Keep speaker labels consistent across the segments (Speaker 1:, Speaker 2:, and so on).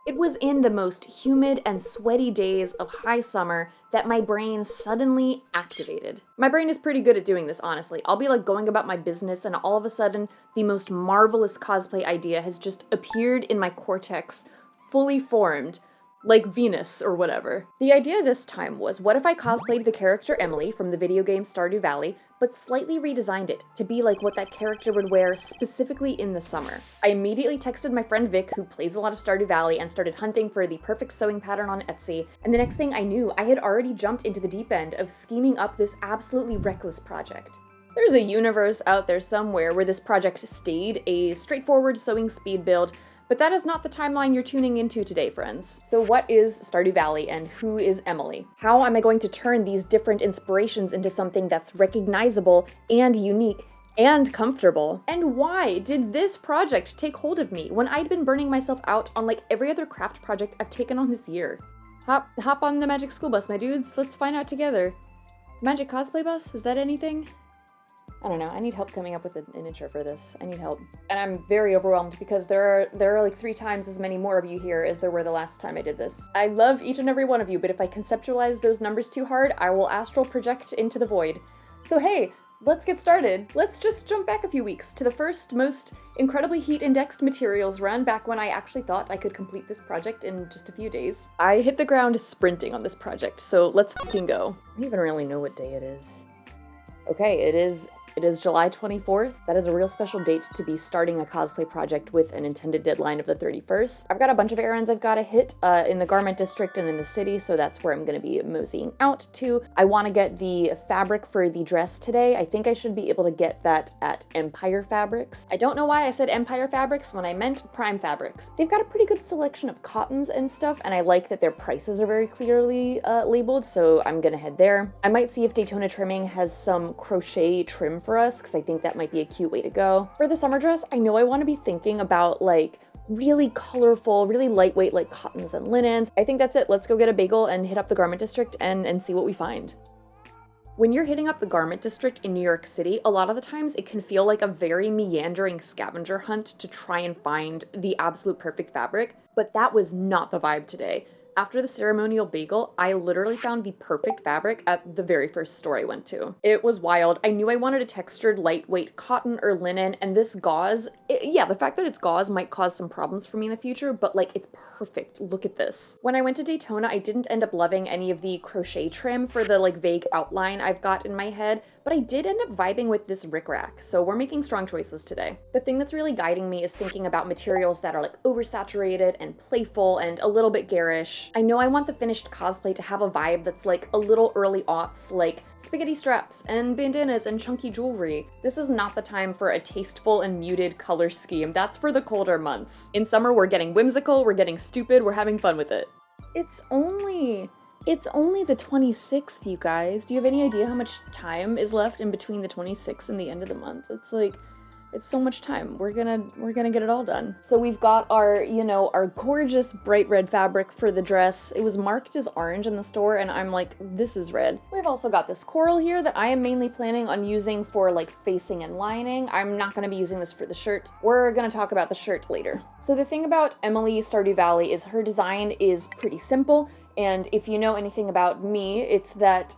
Speaker 1: It was in the most humid and sweaty days of high summer that my brain suddenly activated. My brain is pretty good at doing this, honestly. I'll be like going about my business and all of a sudden the most marvelous cosplay idea has just appeared in my cortex, fully formed, like Venus or whatever. The idea this time was, what if I cosplayed the character Emily from the video game Stardew Valley, but slightly redesigned it to be like what that character would wear specifically in the summer. I immediately texted my friend Vic, who plays a lot of Stardew Valley, and started hunting for the perfect sewing pattern on Etsy, and the next thing I knew, I had already jumped into the deep end of scheming up this absolutely reckless project. There's a universe out there somewhere where this project stayed a straightforward sewing speed build, but that is not the timeline you're tuning into today, friends. So what is Stardew Valley and who is Emily? How am I going to turn these different inspirations into something that's recognizable and unique and comfortable? And why did this project take hold of me when I'd been burning myself out on like every other craft project I've taken on this year? Hop on the magic school bus, my dudes. Let's find out together. Magic cosplay bus? Is that anything? I don't know, I need help coming up with an intro for this. I need help. And I'm very overwhelmed because there are like 3 times as many more of you here as there were the last time I did this. I love each and every one of you, but if I conceptualize those numbers too hard, I will astral project into the void. So hey, let's get started. Let's just jump back a few weeks to the first, most incredibly heat-indexed materials run back when I actually thought I could complete this project in just a few days. I hit the ground sprinting on this project, so let's fucking go. I don't even really know what day it is. Okay, it is July 24th. That is a real special date to be starting a cosplay project with an intended deadline of the 31st. I've got a bunch of errands I've got to hit in the garment district and in the city, so that's where I'm going to be moseying out to. I want to get the fabric for the dress today. I think I should be able to get that at Empire Fabrics. I don't know why I said Empire Fabrics when I meant Prime Fabrics. They've got a pretty good selection of cottons and stuff, and I like that their prices are very clearly labeled, so I'm gonna head there. I might see if Daytona Trimming has some crochet trim for us, because I think that might be a cute way to go. For the summer dress, I know I want to be thinking about like really colorful, really lightweight like cottons and linens. I think that's it. Let's go get a bagel and hit up the garment district and see what we find. When you're hitting up the garment district in New York City, a lot of the times it can feel like a very meandering scavenger hunt to try and find the absolute perfect fabric, but that was not the vibe today. After the ceremonial bagel, I literally found the perfect fabric at the very first store I went to. It was wild. I knew I wanted a textured, lightweight cotton or linen, and this gauze, yeah, the fact that it's gauze might cause some problems for me in the future, but like, it's perfect. Look at this. When I went to Daytona, I didn't end up loving any of the crochet trim for the like vague outline I've got in my head, but I did end up vibing with this rickrack, so we're making strong choices today. The thing that's really guiding me is thinking about materials that are like oversaturated and playful and a little bit garish. I know I want the finished cosplay to have a vibe that's like a little early aughts, like spaghetti straps and bandanas and chunky jewelry. This is not the time for a tasteful and muted color scheme. That's for the colder months. In summer, we're getting whimsical, we're getting stupid, we're having fun with it. It's only the 26th, you guys. Do you have any idea how much time is left in between the 26th and the end of the month? It's like, it's so much time. We're gonna get it all done. So we've got our, you know, our gorgeous bright red fabric for the dress. It was marked as orange in the store, and I'm like, this is red. We've also got this coral here that I am mainly planning on using for like facing and lining. I'm not gonna be using this for the shirt. We're gonna talk about the shirt later. So the thing about Emily Stardew Valley is her design is pretty simple. And if you know anything about me, it's that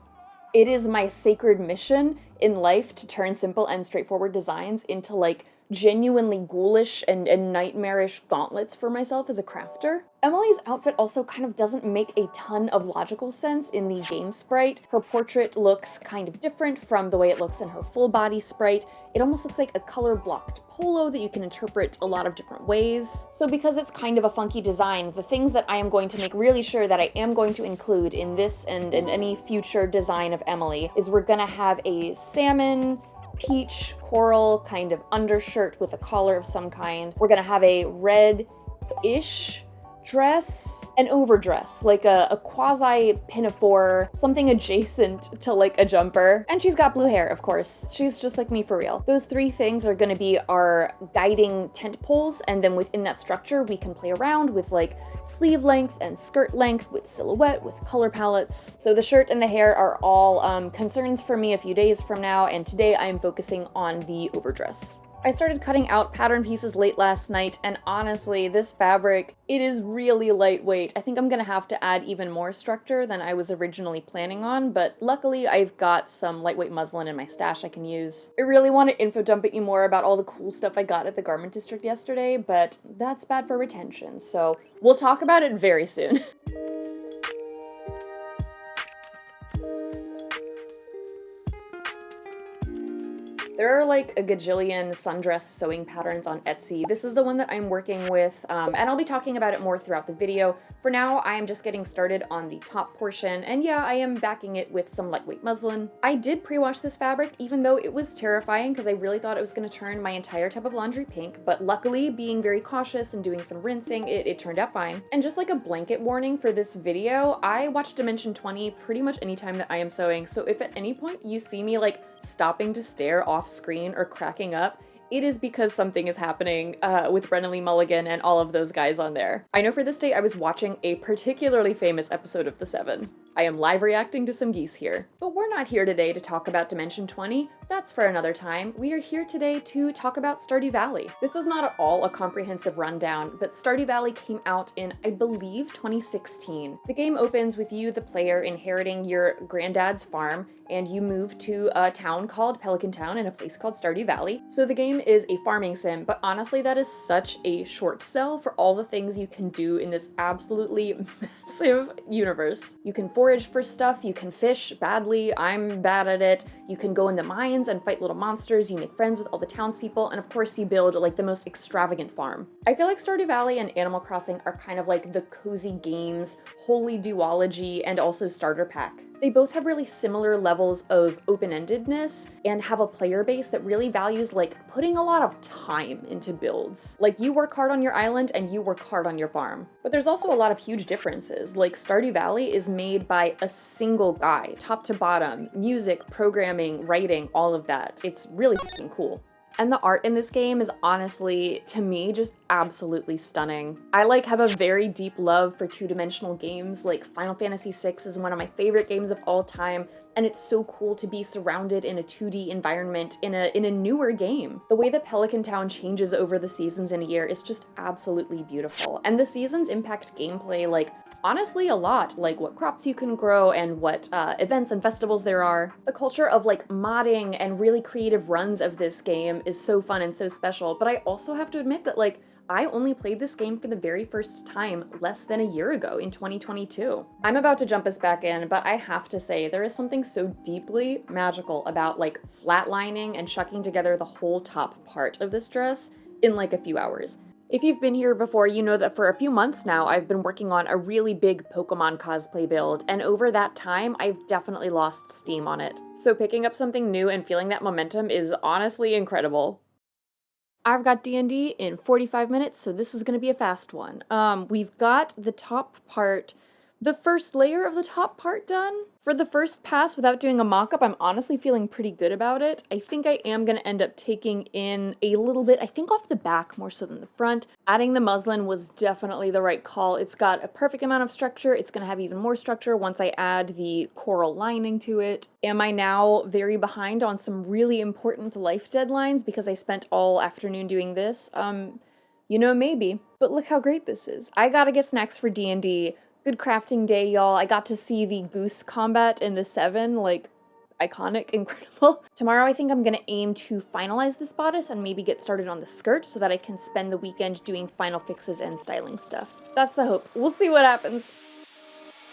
Speaker 1: it is my sacred mission in life to turn simple and straightforward designs into like genuinely ghoulish and nightmarish gauntlets for myself as a crafter. Emily's outfit also kind of doesn't make a ton of logical sense in the game sprite. Her portrait looks kind of different from the way it looks in her full body sprite. It almost looks like a color blocked polo that you can interpret a lot of different ways. So because it's kind of a funky design, the things that I am going to make really sure that I am going to include in this and in any future design of Emily is we're gonna have a salmon, peach, coral kind of undershirt with a collar of some kind. We're gonna have a red-ish dress, an overdress, like a quasi pinafore, something adjacent to like a jumper. And she's got blue hair, of course. She's just like me for real. Those 3 things are gonna be our guiding tent poles, and then within that structure, we can play around with like sleeve length and skirt length, with silhouette, with color palettes. So the shirt and the hair are all concerns for me a few days from now, and today I am focusing on the overdress. I started cutting out pattern pieces late last night, and honestly, this fabric, it is really lightweight. I think I'm gonna have to add even more structure than I was originally planning on, but luckily I've got some lightweight muslin in my stash I can use. I really want to info dump at you more about all the cool stuff I got at the garment district yesterday, but that's bad for retention, so we'll talk about it very soon. There are like a gajillion sundress sewing patterns on Etsy. This is the one that I'm working with, and I'll be talking about it more throughout the video. For now, I am just getting started on the top portion, and yeah, I am backing it with some lightweight muslin. I did pre-wash this fabric, even though it was terrifying because I really thought it was going to turn my entire tub of laundry pink, but luckily, being very cautious and doing some rinsing, it turned out fine. And just like a blanket warning for this video, I watch Dimension 20 pretty much anytime that I am sewing, so if at any point you see me like stopping to stare off screen or cracking up, it is because something is happening with Brennan Lee Mulligan and all of those guys on there. I know for this day I was watching a particularly famous episode of The Seven. I am live reacting to some geese here. But we're not here today to talk about Dimension 20. That's for another time. We are here today to talk about Stardew Valley. This is not at all a comprehensive rundown, but Stardew Valley came out in, I believe, 2016. The game opens with you, the player, inheriting your granddad's farm, and you move to a town called Pelican Town in a place called Stardew Valley. So the game is a farming sim, but honestly that is such a short sell for all the things you can do in this absolutely massive universe. You can forage for stuff, you can fish badly, I'm bad at it, you can go in the mines and fight little monsters, you make friends with all the townspeople, and of course you build like the most extravagant farm. I feel like Stardew Valley and Animal Crossing are kind of like the cozy games, holy duology, and also starter pack. They both have really similar levels of open-endedness and have a player base that really values like putting a lot of time into builds. Like you work hard on your island and you work hard on your farm. But there's also a lot of huge differences. Like Stardew Valley is made by a single guy, top to bottom, music, programming, writing, all of that. It's really fucking cool. And the art in this game is honestly, to me, just absolutely stunning. I like have a very deep love for two-dimensional games, like Final Fantasy VI is one of my favorite games of all time, and it's so cool to be surrounded in a 2D environment in a newer game. The way that Pelican Town changes over the seasons in a year is just absolutely beautiful. And the seasons impact gameplay like honestly a lot, like what crops you can grow and what events and festivals there are. The culture of like modding and really creative runs of this game is so fun and so special, but I also have to admit that like I only played this game for the very first time less than a year ago in 2022. I'm about to jump us back in, but I have to say there is something so deeply magical about like flatlining and chucking together the whole top part of this dress in like a few hours. If you've been here before, you know that for a few months now, I've been working on a really big Pokemon cosplay build, and over that time, I've definitely lost steam on it. So picking up something new and feeling that momentum is honestly incredible. I've got D&D in 45 minutes, so this is going to be a fast one. We've got the top part, the first layer of the top part done. For the first pass, without doing a mock-up, I'm honestly feeling pretty good about it. I think I am going to end up taking in a little bit, I think off the back more so than the front. Adding the muslin was definitely the right call. It's got a perfect amount of structure. It's going to have even more structure once I add the coral lining to it. Am I now very behind on some really important life deadlines because I spent all afternoon doing this? You know, maybe. But look how great this is. I gotta get snacks for D&D. Good crafting day, y'all. I got to see the goose combat in the 7, like, iconic, incredible. Tomorrow I think I'm gonna aim to finalize this bodice and maybe get started on the skirt so that I can spend the weekend doing final fixes and styling stuff. That's the hope. We'll see what happens.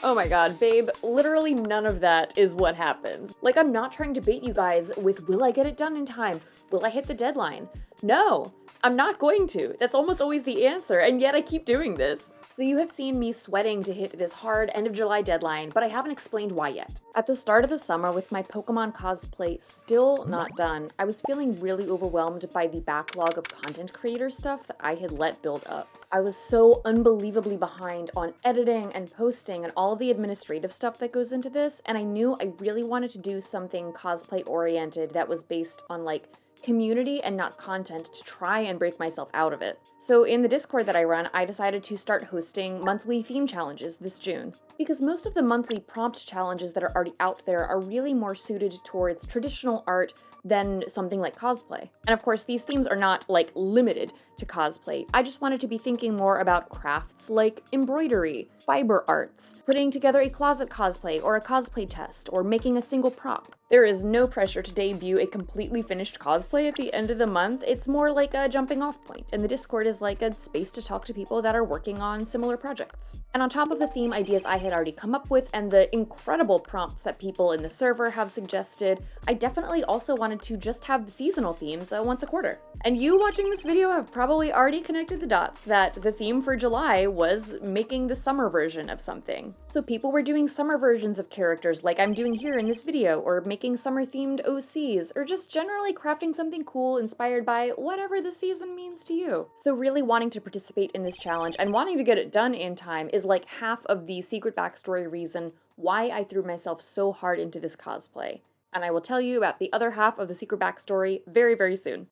Speaker 1: Oh my god, babe, literally none of that is what happens. Like, I'm not trying to bait you guys with, will I get it done in time? Will I hit the deadline? No, I'm not going to. That's almost always the answer, and yet I keep doing this. So you have seen me sweating to hit this hard end of July deadline, but I haven't explained why yet. At the start of the summer, with my Pokemon cosplay still not done, I was feeling really overwhelmed by the backlog of content creator stuff that I had let build up. I was so unbelievably behind on editing and posting and all of the administrative stuff that goes into this, and I knew I really wanted to do something cosplay oriented that was based on like community and not content to try and break myself out of it. So in the Discord that I run, I decided to start hosting monthly theme challenges this June. Because most of the monthly prompt challenges that are already out there are really more suited towards traditional art than something like cosplay. And of course, these themes are not like limited to cosplay. I just wanted to be thinking more about crafts like embroidery, fiber arts, putting together a closet cosplay or a cosplay test, or making a single prop. There is no pressure to debut a completely finished cosplay at the end of the month. It's more like a jumping off point, and the Discord is like a space to talk to people that are working on similar projects. And on top of the theme ideas I had already come up with and the incredible prompts that people in the server have suggested, I definitely also wanted to just have the seasonal themes once a quarter. And you watching this video have probably already connected the dots that the theme for July was making the summer version of something. So people were doing summer versions of characters like I'm doing here in this video, or making summer themed OCs, or just generally crafting something cool inspired by whatever the season means to you. So really wanting to participate in this challenge and wanting to get it done in time is like half of the secret backstory reason why I threw myself so hard into this cosplay. And I will tell you about the other half of the secret backstory very, very soon.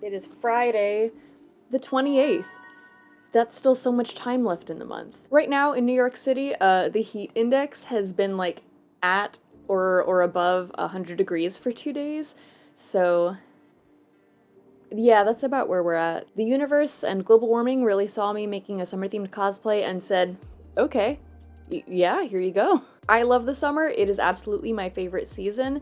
Speaker 1: It is Friday, the 28th. That's still so much time left in the month. Right now in New York City, the heat index has been like at or above 100 degrees for 2 days. So yeah, that's about where we're at. The universe and global warming really saw me making a summer-themed cosplay and said, okay, yeah, here you go. I love the summer. It is absolutely my favorite season,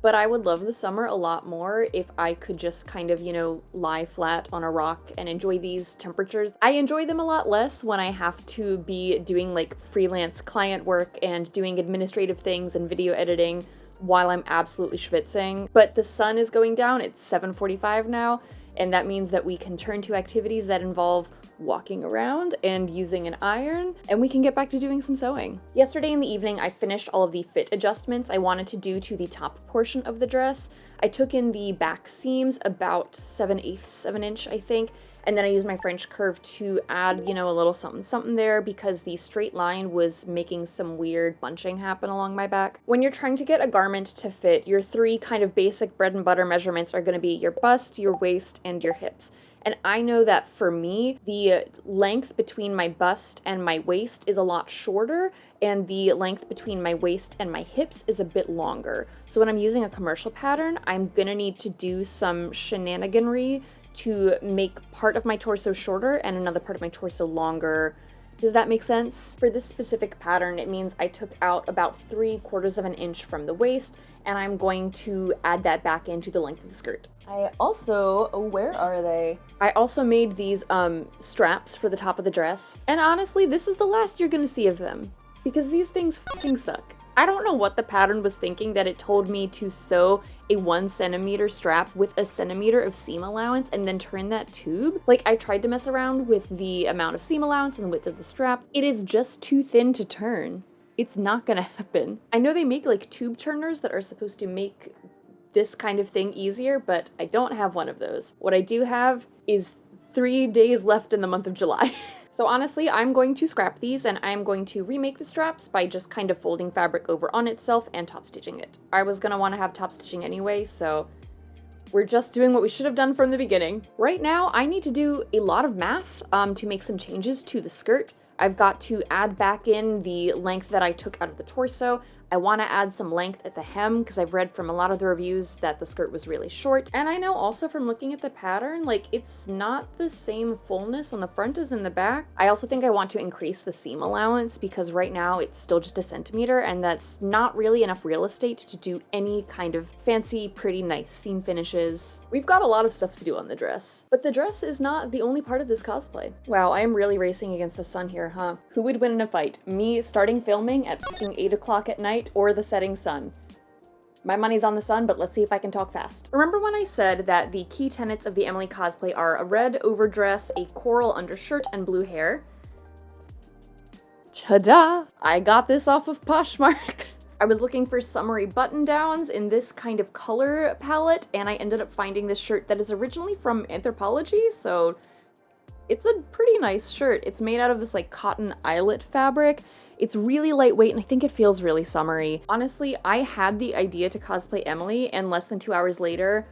Speaker 1: but I would love the summer a lot more if I could just kind of, you know, lie flat on a rock and enjoy these temperatures. I enjoy them a lot less when I have to be doing like freelance client work and doing administrative things and video editing while I'm absolutely schwitzing. But the sun is going down, it's 7:45 now, and that means that we can turn to activities that involve walking around and using an iron, and we can get back to doing some sewing. Yesterday in the evening, I finished all of the fit adjustments I wanted to do to the top portion of the dress. I took in the back seams about 7/8 of an inch, I think, and then I used my French curve to add, you know, a little something something there because the straight line was making some weird bunching happen along my back. When you're trying to get a garment to fit, your three kind of basic bread and butter measurements are going to be your bust, your waist, and your hips. And I know that for me, the length between my bust and my waist is a lot shorter, and the length between my waist and my hips is a bit longer. So when I'm using a commercial pattern, I'm gonna need to do some shenaniganry to make part of my torso shorter and another part of my torso longer. Does that make sense? For this specific pattern, it means I took out about 3/4 of an inch from the waist, and I'm going to add that back into the length of the skirt. I also, where are they? I also made these straps for the top of the dress, and honestly, this is the last you're gonna see of them, because these things fucking suck. I don't know what the pattern was thinking that it told me to sew a 1 centimeter strap with a centimeter of seam allowance and then turn that tube. Like, I tried to mess around with the amount of seam allowance and the width of the strap. It is just too thin to turn. It's not gonna happen. I know they make like tube turners that are supposed to make this kind of thing easier, but I don't have one of those. What I do have is 3 days left in the month of July. So honestly, I'm going to scrap these and I'm going to remake the straps by just kind of folding fabric over on itself and top stitching it. I was gonna wanna have top stitching anyway, so we're just doing what we should have done from the beginning. Right now, I need to do a lot of math to make some changes to the skirt. I've got to add back in the length that I took out of the torso. I want to add some length at the hem because I've read from a lot of the reviews that the skirt was really short. And I know also from looking at the pattern, like, it's not the same fullness on the front as in the back. I also think I want to increase the seam allowance because right now it's still just 1 centimeter, and that's not really enough real estate to do any kind of fancy, pretty, nice seam finishes. We've got a lot of stuff to do on the dress, but the dress is not the only part of this cosplay. Wow, I am really racing against the sun here, huh? Who would win in a fight? Me starting filming at fucking 8 o'clock at night, or the setting sun? My money's on the sun, but let's see if I can talk fast. Remember when I said that the key tenets of the Emily cosplay are a red overdress, a coral undershirt, and blue hair? Ta-da! I got this off of Poshmark. I was looking for summery button-downs in this kind of color palette, and I ended up finding this shirt that is originally from Anthropologie, so it's a pretty nice shirt. It's made out of this like cotton eyelet fabric. It's really lightweight, and I think it feels really summery. Honestly, I had the idea to cosplay Emily, and less than 2 hours later,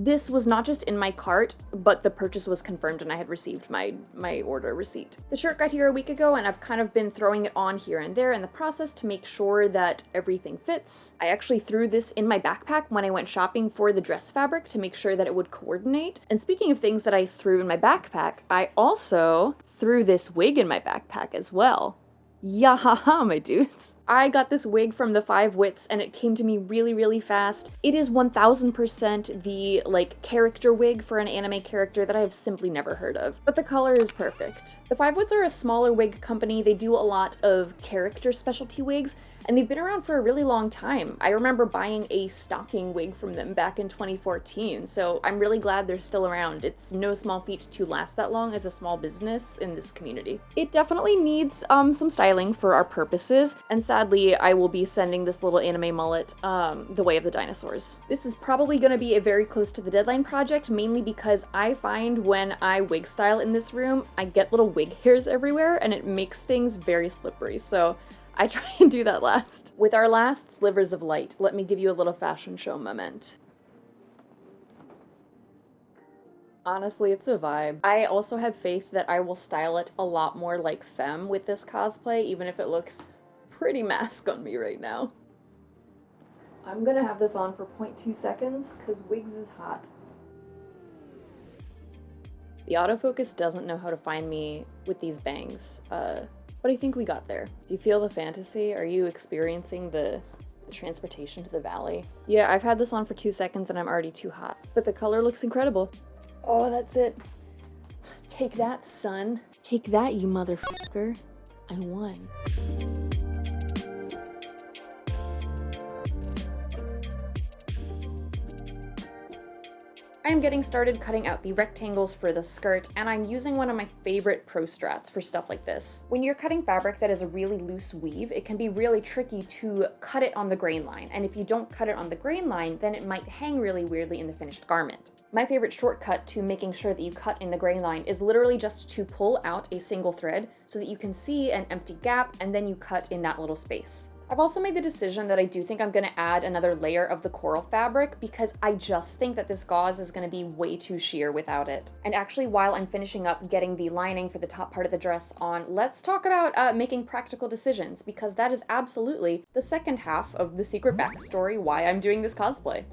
Speaker 1: This was not just in my cart, but the purchase was confirmed and I had received my order receipt. The shirt got here a week ago and I've kind of been throwing it on here and there in the process to make sure that everything fits. I actually threw this in my backpack when I went shopping for the dress fabric to make sure that it would coordinate. And speaking of things that I threw in my backpack, I also threw this wig in my backpack as well. Yahaha, my dudes. I got this wig from the 5 Wits and it came to me really, really fast. It is 1000% the, like, character wig for an anime character that I have simply never heard of. But the color is perfect. The 5 Wits are a smaller wig company. They do a lot of character specialty wigs, and they've been around for a really long time. I remember buying a stocking wig from them back in 2014, so I'm really glad they're still around. It's no small feat to last that long as a small business in this community. It definitely needs some styling for our purposes, and sadly, I will be sending this little anime mullet the way of the dinosaurs. This is probably going to be a very close to the deadline project, mainly because I find when I wig style in this room, I get little wig hairs everywhere, and it makes things very slippery, so I try and do that last. With our last slivers of light, let me give you a little fashion show moment. Honestly, it's a vibe. I also have faith that I will style it a lot more like femme with this cosplay, even if it looks pretty mask on me right now. I'm gonna have this on for 0.2 seconds, because wigs is hot. The autofocus doesn't know how to find me with these bangs, but I think we got there. Do you feel the fantasy? Are you experiencing the transportation to the valley? Yeah, I've had this on for 2 seconds and I'm already too hot. But the color looks incredible. Oh, that's it. Take that, son. Take that, you motherfucker. I won. I'm getting started cutting out the rectangles for the skirt, and I'm using one of my favorite pro strats for stuff like this. When you're cutting fabric that is a really loose weave, it can be really tricky to cut it on the grain line, and if you don't cut it on the grain line, then it might hang really weirdly in the finished garment. My favorite shortcut to making sure that you cut in the grain line is literally just to pull out a single thread so that you can see an empty gap, and then you cut in that little space. I've also made the decision that I do think I'm going to add another layer of the coral fabric because I just think that this gauze is going to be way too sheer without it. And actually, while I'm finishing up getting the lining for the top part of the dress on, let's talk about making practical decisions, because that is absolutely the second half of the secret backstory why I'm doing this cosplay.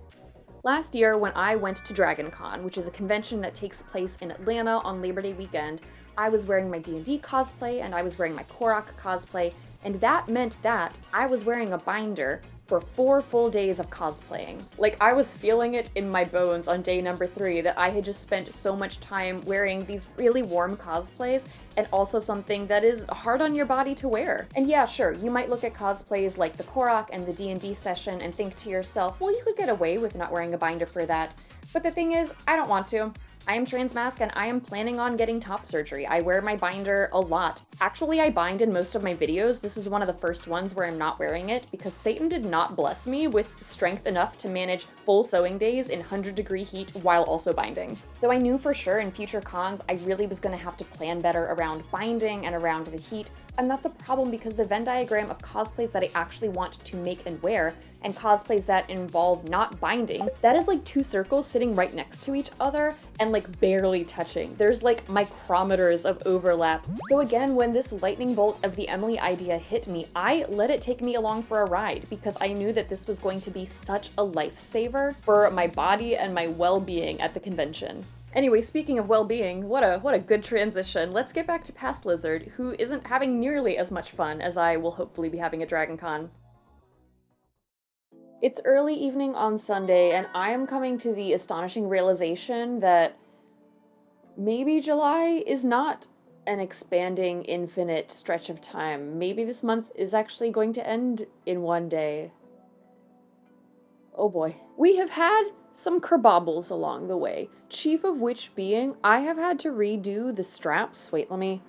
Speaker 1: Last year, when I went to Dragon Con, which is a convention that takes place in Atlanta on Labor Day weekend, I was wearing my D&D cosplay and I was wearing my Korok cosplay, and that meant that I was wearing a binder for 4 full days of cosplaying. Like, I was feeling it in my bones on day number 3 that I had just spent so much time wearing these really warm cosplays, and also something that is hard on your body to wear. And yeah, sure, you might look at cosplays like the Korok and the D&D session and think to yourself, well, you could get away with not wearing a binder for that. But the thing is, I don't want to. I am transmasc and I am planning on getting top surgery. I wear my binder a lot. Actually, I bind in most of my videos. This is one of the first ones where I'm not wearing it because Satan did not bless me with strength enough to manage full sewing days in 100-degree heat while also binding. So I knew for sure in future cons I really was going to have to plan better around binding and around the heat, and that's a problem because the Venn diagram of cosplays that I actually want to make and wear and cosplays that involve not binding, that is like 2 circles sitting right next to each other and like barely touching. There's like micrometers of overlap. So again, when this lightning bolt of the Emily idea hit me, I let it take me along for a ride because I knew that this was going to be such a lifesaver for my body and my well-being at the convention. Anyway, speaking of well-being, what a good transition. Let's get back to Past Lizard, who isn't having nearly as much fun as I will hopefully be having at Dragon Con. It's early evening on Sunday, and I am coming to the astonishing realization that maybe July is not an expanding, infinite stretch of time. Maybe this month is actually going to end in one day. Oh boy. We have had some kerbobbles along the way, chief of which being I have had to redo the straps. Wait, let me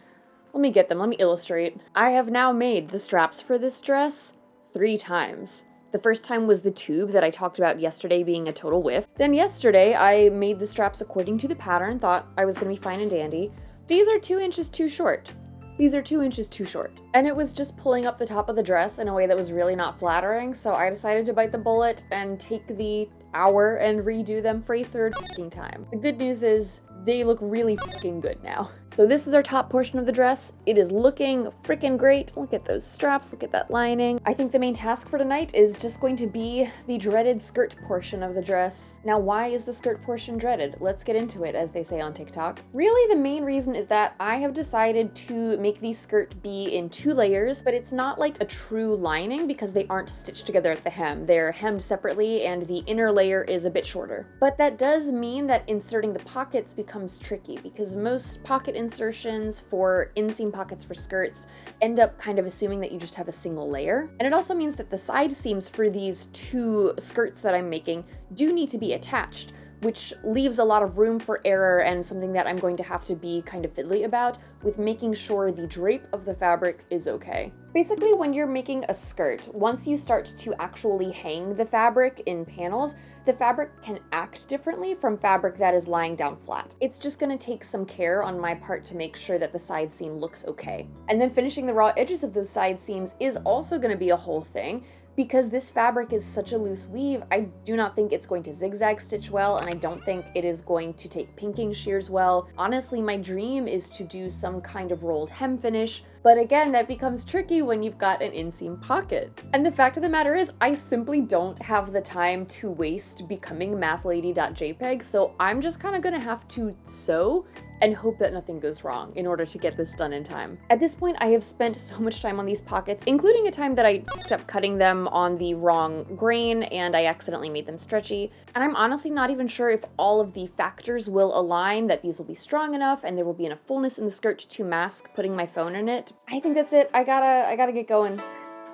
Speaker 1: get them. Let me illustrate. I have now made the straps for this dress 3 times. The first time was the tube that I talked about yesterday being a total whiff. Then yesterday, I made the straps according to the pattern, thought I was going to be fine and dandy. These are 2 inches too short. These are 2 inches too short. And it was just pulling up the top of the dress in a way that was really not flattering, so I decided to bite the bullet and take the hour and redo them for a third fucking time. The good news is they look really fucking good now. So this is our top portion of the dress. It is looking freaking great. Look at those straps, look at that lining. I think the main task for tonight is just going to be the dreaded skirt portion of the dress. Now, why is the skirt portion dreaded? Let's get into it, as they say on TikTok. Really, the main reason is that I have decided to make the skirt be in 2 layers, but it's not like a true lining because they aren't stitched together at the hem. They're hemmed separately and the inner layer is a bit shorter. But that does mean that inserting the pockets becomes tricky because most pocket insertions for inseam pockets for skirts end up kind of assuming that you just have a single layer. And it also means that the side seams for these 2 skirts that I'm making do need to be attached, which leaves a lot of room for error and something that I'm going to have to be kind of fiddly about with making sure the drape of the fabric is okay. Basically, when you're making a skirt, once you start to actually hang the fabric in panels, the fabric can act differently from fabric that is lying down flat. It's just gonna take some care on my part to make sure that the side seam looks okay. And then finishing the raw edges of those side seams is also gonna be a whole thing. Because this fabric is such a loose weave, I do not think it's going to zigzag stitch well, and I don't think it is going to take pinking shears well. Honestly, my dream is to do some kind of rolled hem finish, but again, that becomes tricky when you've got an inseam pocket. And the fact of the matter is, I simply don't have the time to waste becoming mathlady.jpg, so I'm just kind of gonna have to sew and hope that nothing goes wrong in order to get this done in time. At this point, I have spent so much time on these pockets, including a time that I fucked up cutting them on the wrong grain and I accidentally made them stretchy. And I'm honestly not even sure if all of the factors will align, that these will be strong enough and there will be enough fullness in the skirt to mask putting my phone in it. I think that's it. I gotta get going.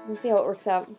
Speaker 1: We'll see how it works out.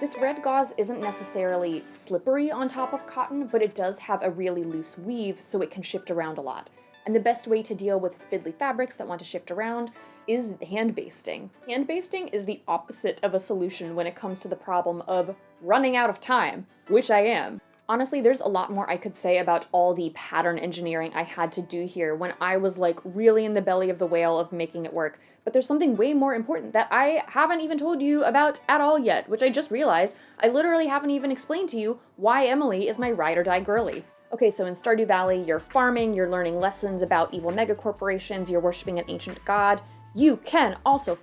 Speaker 1: This red gauze isn't necessarily slippery on top of cotton, but it does have a really loose weave, so it can shift around a lot. And the best way to deal with fiddly fabrics that want to shift around is hand basting. Hand basting is the opposite of a solution when it comes to the problem of running out of time, which I am. Honestly, there's a lot more I could say about all the pattern engineering I had to do here when I was like really in the belly of the whale of making it work, but there's something way more important that I haven't even told you about at all yet, which I just realized. I literally haven't even explained to you why Emily is my ride or die girly. Okay, so in Stardew Valley, you're farming, you're learning lessons about evil megacorporations, you're worshipping an ancient god. You can also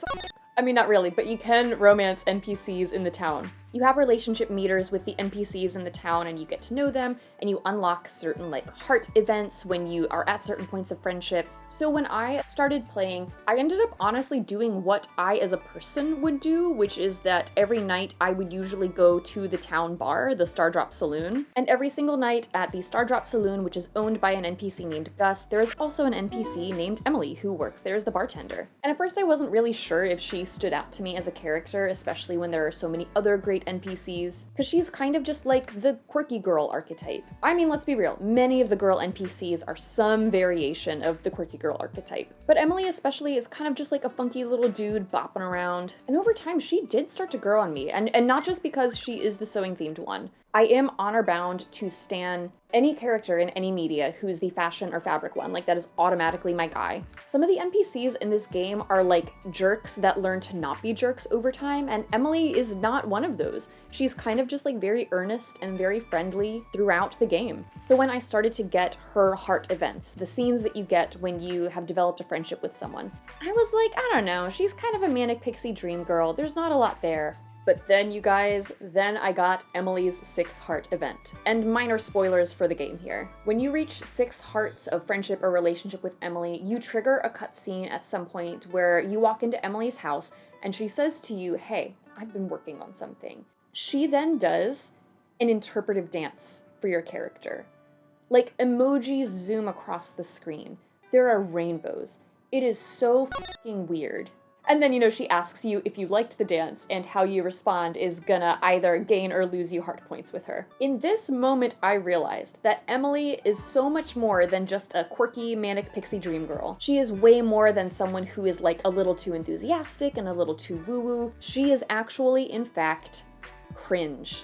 Speaker 1: I mean, not really, but you can romance NPCs in the town. You have relationship meters with the NPCs in the town and you get to know them, and you unlock certain like heart events when you are at certain points of friendship. So when I started playing, I ended up honestly doing what I as a person would do, which is that every night I would usually go to the town bar, the Stardrop Saloon. And every single night at the Stardrop Saloon, which is owned by an NPC named Gus, there is also an NPC named Emily who works there as the bartender. And at first I wasn't really sure if she stood out to me as a character, especially when there are so many other great NPCs, because she's kind of just like the quirky girl archetype. I mean, let's be real, many of the girl NPCs are some variation of the quirky girl archetype. But Emily especially is kind of just like a funky little dude bopping around. And over time, she did start to grow on me, and not just because she is the sewing themed one. I am honor bound to stan any character in any media who's the fashion or fabric one. Like, that is automatically my guy. Some of the NPCs in this game are like jerks that learn to not be jerks over time, and Emily is not one of those. She's kind of just like very earnest and very friendly throughout the game. So when I started to get her heart events, the scenes that you get when you have developed a friendship with someone, I was like, I don't know, she's kind of a manic pixie dream girl. There's not a lot there. But then, you guys, then I got Emily's 6 heart event. And minor spoilers for the game here. When you reach 6 hearts of friendship or relationship with Emily, you trigger a cutscene at some point where you walk into Emily's house and she says to you, hey, I've been working on something. She then does an interpretive dance for your character. Like, emojis zoom across the screen. There are rainbows. It is so fucking weird. And then, you know, she asks you if you liked the dance, and how you respond is gonna either gain or lose you heart points with her. In this moment, I realized that Emily is so much more than just a quirky, manic pixie dream girl. She is way more than someone who is like a little too enthusiastic and a little too woo-woo. She is actually, in fact, cringe.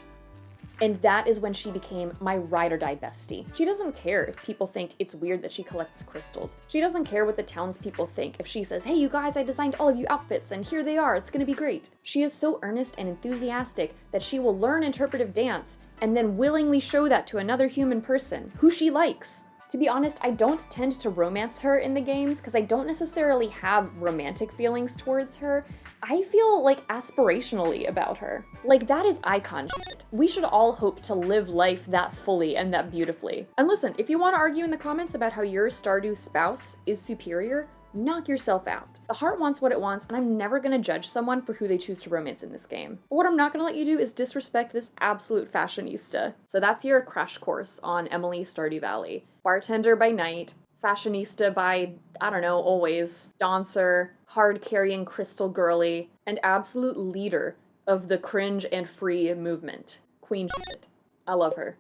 Speaker 1: And that is when she became my ride or die bestie. She doesn't care if people think it's weird that she collects crystals. She doesn't care what the townspeople think if she says, hey, you guys, I designed all of you outfits and here they are, it's gonna be great. She is so earnest and enthusiastic that she will learn interpretive dance and then willingly show that to another human person who she likes. To be honest, I don't tend to romance her in the games because I don't necessarily have romantic feelings towards her. I feel like aspirationally about her. Like, that is icon shit. We should all hope to live life that fully and that beautifully. And listen, if you want to argue in the comments about how your Stardew spouse is superior, knock yourself out. The heart wants what it wants, and I'm never gonna judge someone for who they choose to romance in this game. But what I'm not gonna let you do is disrespect this absolute fashionista. So that's your crash course on Emily Stardew Valley. Bartender by night, fashionista by, I don't know, always, dancer, card-carrying crystal girly, and absolute leader of the cringe and free movement. Queen shit. I love her.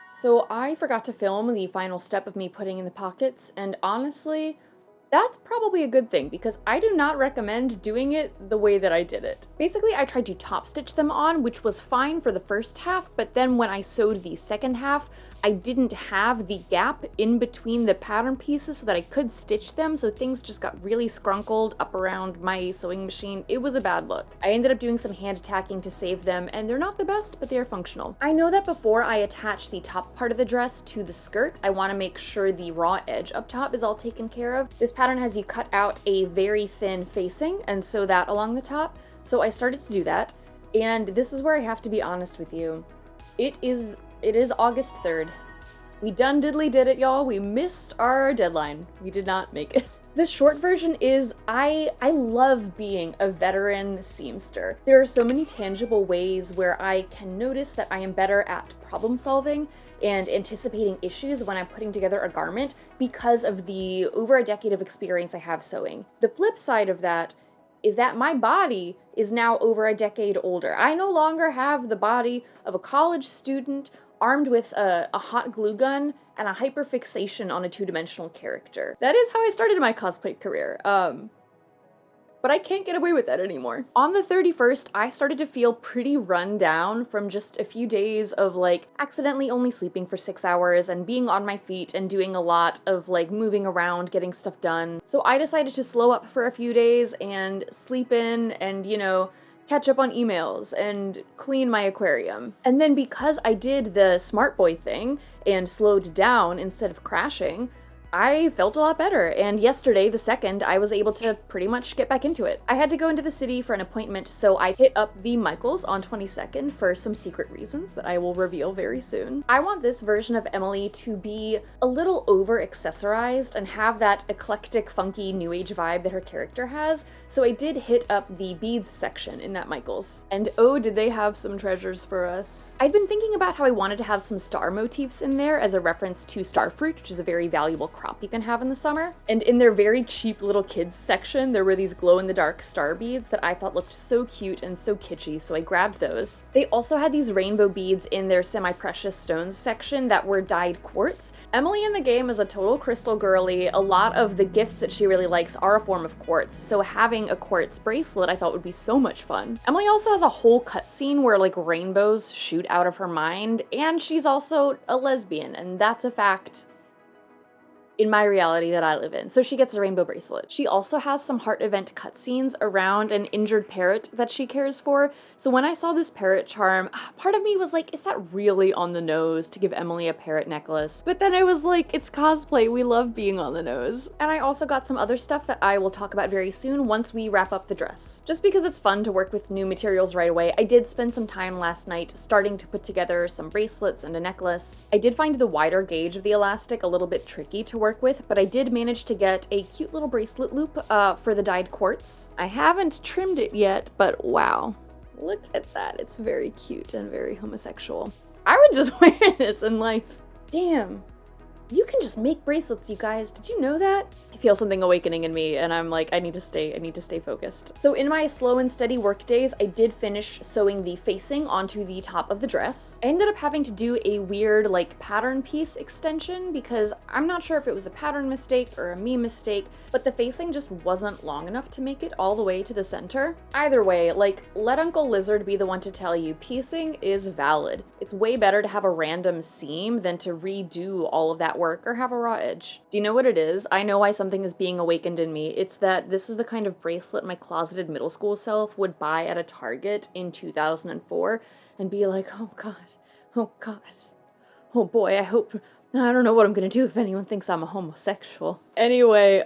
Speaker 1: So I forgot to film the final step of me putting in the pockets, and honestly, that's probably a good thing because I do not recommend doing it the way that I did it. Basically, I tried to top stitch them on, which was fine for the first half, but then when I sewed the second half, I didn't have the gap in between the pattern pieces so that I could stitch them, so things just got really scrunkled up around my sewing machine. It was a bad look. I ended up doing some hand tacking to save them, and they're not the best, but they are functional. I know that before I attach the top part of the dress to the skirt, I want to make sure the raw edge up top is all taken care of. This pattern has you cut out a very thin facing and sew that along the top, so I started to do that, and this is where I have to be honest with you. It is August 3rd. We done diddly did it, y'all. We missed our deadline. We did not make it. The short version is I love being a veteran seamster. There are so many tangible ways where I can notice that I am better at problem solving and anticipating issues when I'm putting together a garment because of the over a decade of experience I have sewing. The flip side of that is that my body is now over a decade older. I no longer have the body of a college student armed with a hot glue gun and a hyperfixation on a two-dimensional character. That is how I started my cosplay career. But I can't get away with that anymore. On the 31st, I started to feel pretty run down from just a few days of like accidentally only sleeping for 6 hours and being on my feet and doing a lot of like moving around, getting stuff done. So I decided to slow up for a few days and sleep in and, you know, catch up on emails and clean my aquarium. And then because I did the smart boy thing and slowed down instead of crashing, I felt a lot better, and yesterday, the 2nd, I was able to pretty much get back into it. I had to go into the city for an appointment, so I hit up the Michaels on 22nd for some secret reasons that I will reveal very soon. I want this version of Emily to be a little over-accessorized and have that eclectic, funky, new age vibe that her character has, so I did hit up the beads section in that Michaels. And oh, did they have some treasures for us. I'd been thinking about how I wanted to have some star motifs in there as a reference to starfruit, which is a very valuable crop you can have in the summer. And in their very cheap little kids section, there were these glow-in-the-dark star beads that I thought looked so cute and so kitschy, so I grabbed those. They also had these rainbow beads in their semi-precious stones section that were dyed quartz. Emily in the game is a total crystal girly. A lot of the gifts that she really likes are a form of quartz, so having a quartz bracelet I thought would be so much fun. Emily also has a whole cutscene where like rainbows shoot out of her mind, and she's also a lesbian, and that's a fact in my reality that I live in. So she gets a rainbow bracelet. She also has some heart event cutscenes around an injured parrot that she cares for. So when I saw this parrot charm, part of me was like, is that really on the nose to give Emily a parrot necklace? But then I was like, it's cosplay, we love being on the nose. And I also got some other stuff that I will talk about very soon once we wrap up the dress. Just because it's fun to work with new materials right away, I did spend some time last night starting to put together some bracelets and a necklace. I did find the wider gauge of the elastic a little bit tricky to work with, but I did manage to get a cute little bracelet loop for the dyed quartz. I haven't trimmed it yet, but wow. Look at that. It's very cute and very homosexual. I would just wear this in life. Damn. You can just make bracelets, you guys. Did you know that? I feel something awakening in me, and I'm like, I need to stay focused. So in my slow and steady work days, I did finish sewing the facing onto the top of the dress. I ended up having to do a weird like pattern piece extension because I'm not sure if it was a pattern mistake or a me mistake, but the facing just wasn't long enough to make it all the way to the center. Either way, like, let Uncle Lizard be the one to tell you, piecing is valid. It's way better to have a random seam than to redo all of that work or have a raw edge. Do you know what it is? I know why something is being awakened in me. It's that this is the kind of bracelet my closeted middle school self would buy at a Target in 2004 and be like, oh god, oh god, oh boy, I don't know what I'm gonna do if anyone thinks I'm a homosexual. Anyway,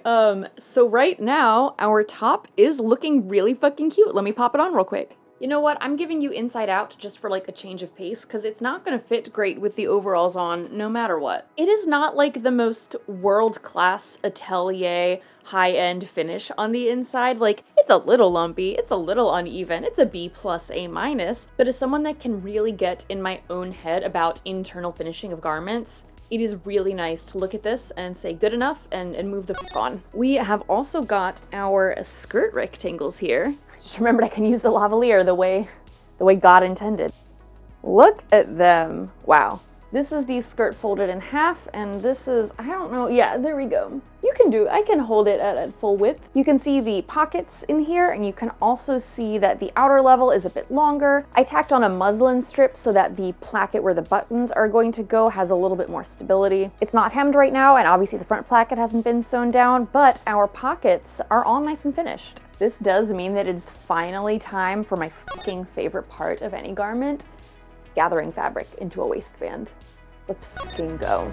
Speaker 1: so right now, our top is looking really fucking cute. Let me pop it on real quick. You know what? I'm giving you inside out just for like a change of pace because it's not going to fit great with the overalls on no matter what. It is not like the most world-class atelier high-end finish on the inside. Like, it's a little lumpy, it's a little uneven, it's a B+, A-, but as someone that can really get in my own head about internal finishing of garments, it is really nice to look at this and say good enough and move the fuck on. We have also got our skirt rectangles here. Just remembered I can use the lavalier the way God intended. Look at them. Wow. This is the skirt folded in half, and this is, I don't know, yeah, there we go. I can hold it at full width. You can see the pockets in here, and you can also see that the outer level is a bit longer. I tacked on a muslin strip so that the placket where the buttons are going to go has a little bit more stability. It's not hemmed right now, and obviously the front placket hasn't been sewn down, but our pockets are all nice and finished. This does mean that it's finally time for my fucking favorite part of any garment, gathering fabric into a waistband. Let's fucking go.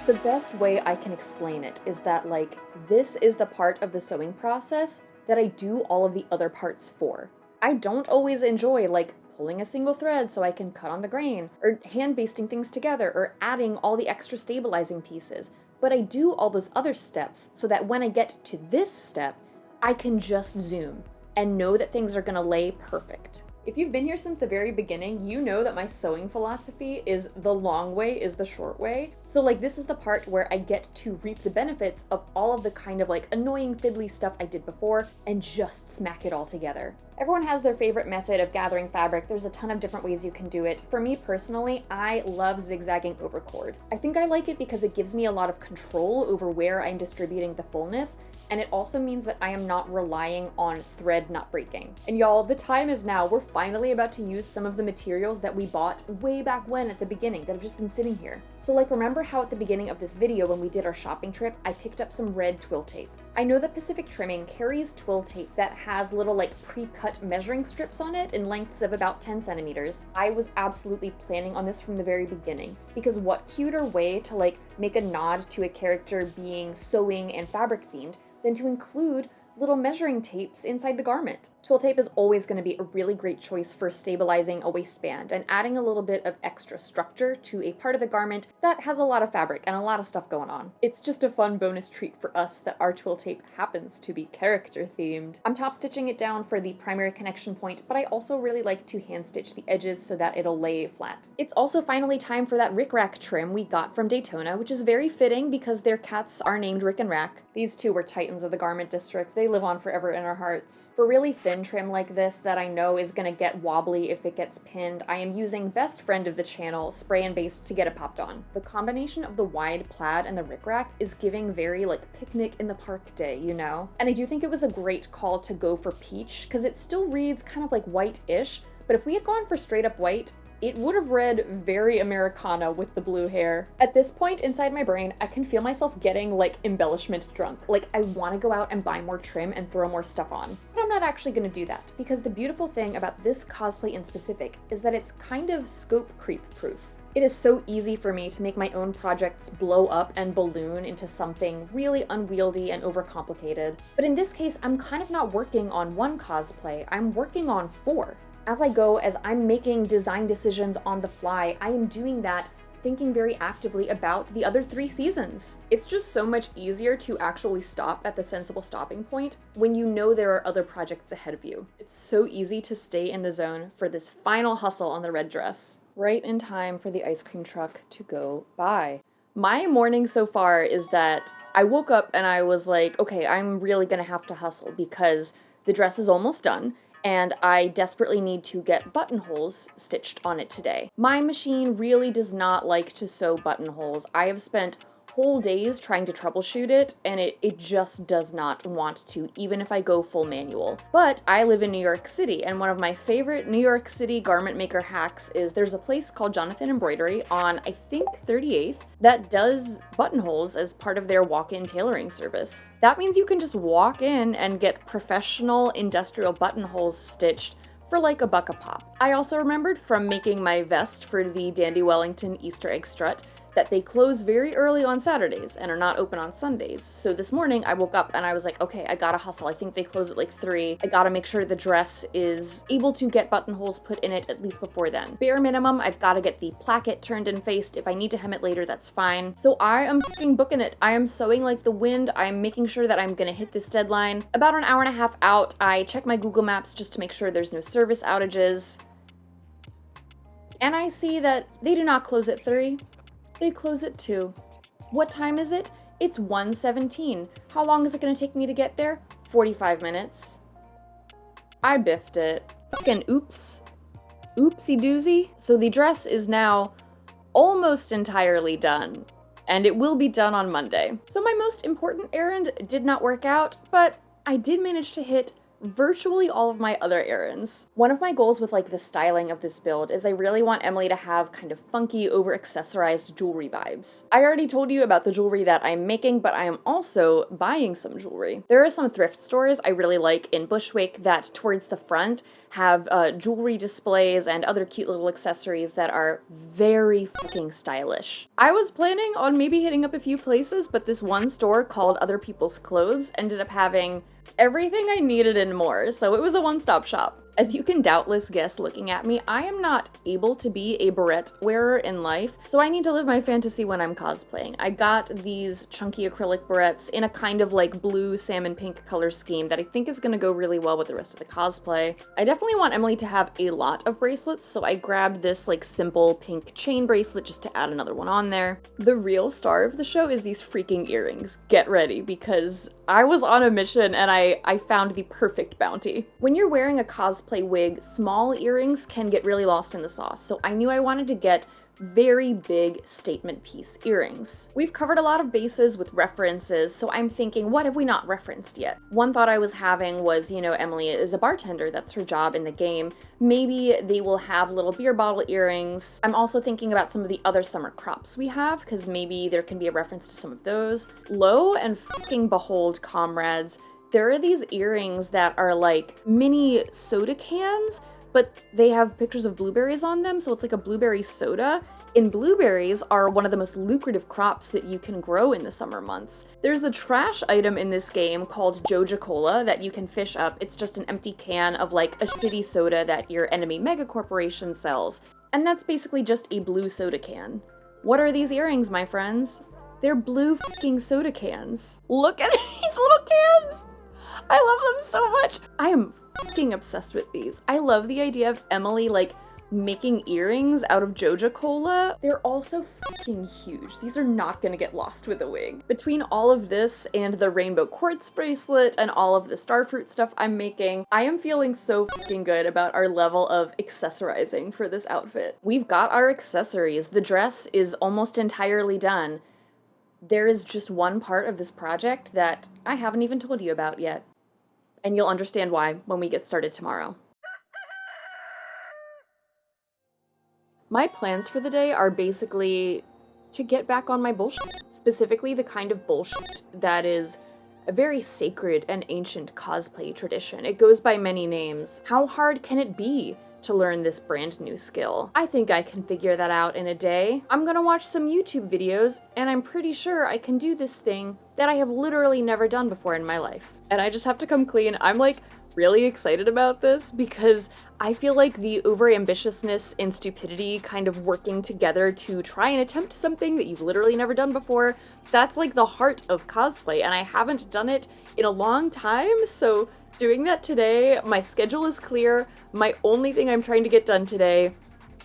Speaker 1: The best way I can explain it is that, like, this is the part of the sewing process that I do all of the other parts for. I don't always enjoy, like, pulling a single thread so I can cut on the grain, or hand basting things together, or adding all the extra stabilizing pieces, but I do all those other steps so that when I get to this step, I can just zoom and know that things are gonna lay perfect. If you've been here since the very beginning, you know that my sewing philosophy is the long way is the short way. So like this is the part where I get to reap the benefits of all of the kind of like annoying fiddly stuff I did before and just smack it all together. Everyone has their favorite method of gathering fabric. There's a ton of different ways you can do it. For me personally, I love zigzagging over cord. I think I like it because it gives me a lot of control over where I'm distributing the fullness, and it also means that I am not relying on thread not breaking. And y'all, the time is now. We're finally about to use some of the materials that we bought way back when at the beginning that have just been sitting here. So like, remember how at the beginning of this video when we did our shopping trip, I picked up some red twill tape. I know that Pacific Trimming carries twill tape that has little like pre-cut measuring strips on it in lengths of about 10 centimeters. I was absolutely planning on this from the very beginning because what cuter way to like make a nod to a character being sewing and fabric themed than to include little measuring tapes inside the garment. Twill tape is always going to be a really great choice for stabilizing a waistband and adding a little bit of extra structure to a part of the garment that has a lot of fabric and a lot of stuff going on. It's just a fun bonus treat for us that our twill tape happens to be character themed. I'm top stitching it down for the primary connection point, but I also really like to hand stitch the edges so that it'll lay flat. It's also finally time for that rickrack trim we got from Daytona, which is very fitting because their cats are named Rick and Rack. These two were titans of the garment district. They live on forever in our hearts. For really thin trim like this that I know is gonna get wobbly if it gets pinned, I am using best friend of the channel, Spray and Baste, to get it popped on. The combination of the wide plaid and the rickrack is giving very like picnic in the park day, you know? And I do think it was a great call to go for peach because it still reads kind of like white-ish, but if we had gone for straight up white, it would have read very Americana with the blue hair. At this point inside my brain, I can feel myself getting like embellishment drunk. Like I want to go out and buy more trim and throw more stuff on. But I'm not actually going to do that because the beautiful thing about this cosplay in specific is that it's kind of scope creep proof. It is so easy for me to make my own projects blow up and balloon into something really unwieldy and overcomplicated. But in this case, I'm kind of not working on one cosplay, I'm working on 4. As I go, as I'm making design decisions on the fly, I am doing that thinking very actively about the other 3 seasons. It's just so much easier to actually stop at the sensible stopping point when you know there are other projects ahead of you. It's so easy to stay in the zone for this final hustle on the red dress. right in time for the ice cream truck to go by. My morning so far is that I woke up and I was like, okay, I'm really gonna have to hustle because the dress is almost done and I desperately need to get buttonholes stitched on it today. My machine really does not like to sew buttonholes. I have spent whole days trying to troubleshoot it, and it just does not want to, even if I go full manual. But I live in New York City, and one of my favorite New York City garment maker hacks is there's a place called Jonathan Embroidery on, I think, 38th that does buttonholes as part of their walk-in tailoring service. That means you can just walk in and get professional industrial buttonholes stitched for like $1 a pop. I also remembered from making my vest for the Dandy Wellington Easter egg strut that they close very early on Saturdays and are not open on Sundays. So this morning I woke up and I was like, okay, I gotta hustle. I think they close at like 3. I gotta make sure the dress is able to get buttonholes put in it at least before then. Bare minimum, I've gotta get the placket turned and faced. If I need to hem it later, that's fine. So I am fucking booking it. I am sewing like the wind. I'm making sure that I'm gonna hit this deadline. About an hour and a half out, I check my Google Maps just to make sure there's no service outages. And I see that they do not close at 3. They close at 2. What time is it? It's 1:17. How long is it gonna take me to get there? 45 minutes. I biffed it. Fucking oops. Oopsie doozy. So the dress is now almost entirely done, and it will be done on Monday. So my most important errand did not work out, but I did manage to hit virtually all of my other errands. One of my goals with like the styling of this build is I really want Emily to have kind of funky, over-accessorized jewelry vibes. I already told you about the jewelry that I'm making, but I am also buying some jewelry. There are some thrift stores I really like in Bushwick that towards the front have jewelry displays and other cute little accessories that are very fucking stylish. I was planning on maybe hitting up a few places, but this one store called Other People's Clothes ended up having everything I needed and more, so it was a one-stop shop. As you can doubtless guess looking at me, I am not able to be a barrette wearer in life, so I need to live my fantasy when I'm cosplaying. I got these chunky acrylic barrettes in a kind of like blue salmon pink color scheme that I think is gonna go really well with the rest of the cosplay. I definitely want Emily to have a lot of bracelets, so I grabbed this like simple pink chain bracelet just to add another one on there. The real star of the show is these freaking earrings. Get ready, because I was on a mission and I found the perfect bounty. When you're wearing a cosplay wig, small earrings can get really lost in the sauce, so I knew I wanted to get very big statement piece earrings. We've covered a lot of bases with references, so I'm thinking, what have we not referenced yet? One thought I was having was, you know, Emily is a bartender, that's her job in the game. Maybe they will have little beer bottle earrings. I'm also thinking about some of the other summer crops we have, because maybe there can be a reference to some of those. Lo and fucking behold, comrades, there are these earrings that are like mini soda cans, but they have pictures of blueberries on them, so it's like a blueberry soda. And blueberries are one of the most lucrative crops that you can grow in the summer months. There's a trash item in this game called Joja Cola that you can fish up. It's just an empty can of like a shitty soda that your enemy mega corporation sells. And that's basically just a blue soda can. What are these earrings, my friends? They're blue fucking soda cans. Look at these little cans! I love them so much. I am fucking obsessed with these. I love the idea of Emily like making earrings out of Joja Cola. They're also fucking huge. These are not gonna get lost with a wig. Between all of this and the rainbow quartz bracelet and all of the starfruit stuff I'm making, I am feeling so fucking good about our level of accessorizing for this outfit. We've got our accessories. The dress is almost entirely done. There is just one part of this project that I haven't even told you about yet. And you'll understand why when we get started tomorrow. My plans for the day are basically to get back on my bullshit. Specifically the kind of bullshit that is a very sacred and ancient cosplay tradition. It goes by many names. How hard can it be to learn this brand new skill? I think I can figure that out in a day. I'm gonna watch some YouTube videos, and I'm pretty sure I can do this thing that I have literally never done before in my life. And I just have to come clean. I'm like really excited about this because I feel like the overambitiousness and stupidity kind of working together to try and attempt something that you've literally never done before, that's like the heart of cosplay, and I haven't done it in a long time, so doing that today, my schedule is clear. My only thing I'm trying to get done today